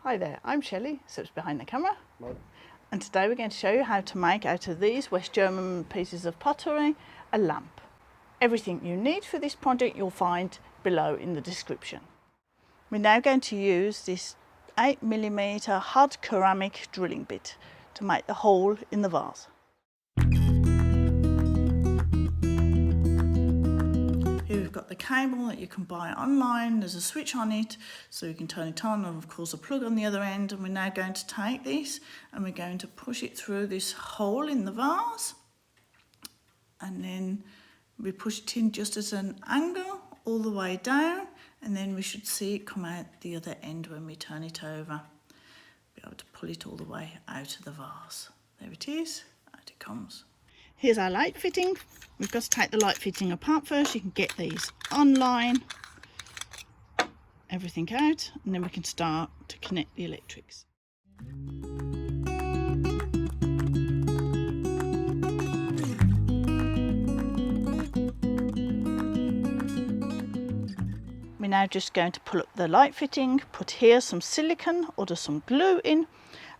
Hi there, I'm Shelley, sits behind the camera. Right. And today we're going to show you how to make out of these West German pieces of pottery a lamp. Everything you need for this project you'll find below in the description. We're now going to use this 8mm hard ceramic drilling bit to make the hole in the vase. Here we've got the cable that you can buy online. There's a switch on it so you can turn it on, and of course a plug on the other end. And we're now going to take this and we're going to push it through this hole in the vase, and then we push it in just at an angle all the way down, and then we should see it come out the other end when we turn it over. Be able to pull it all the way out of the vase. There it is, out it comes. Here's our light fitting. We've got to take the light fitting apart first. You can get these online, everything out, and then we can start to connect the electrics. We're now just going to pull up the light fitting, put here some silicone or just some glue in,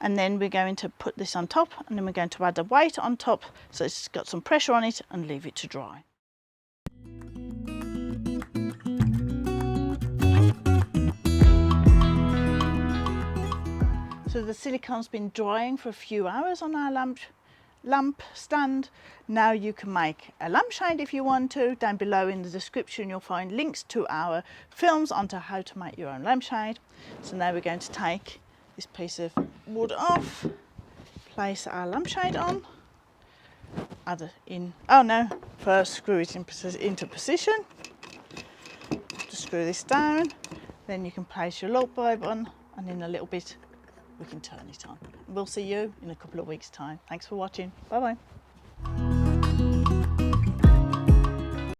and then we're going to put this on top, and then we're going to add a weight on top so it's got some pressure on it and leave it to dry. So the silicone's been drying for a few hours on our lamp stand. Now you can make a lampshade if you want to. Down below in the description you'll find links to our films onto how to make your own lampshade. So now we're going to take this piece of wood off, place our lampshade on, add it in, first screw it into position, just screw this down, then you can place your light bulb on, and in a little bit we can turn it on. We'll see you in a couple of weeks' time. Thanks for watching. Bye bye.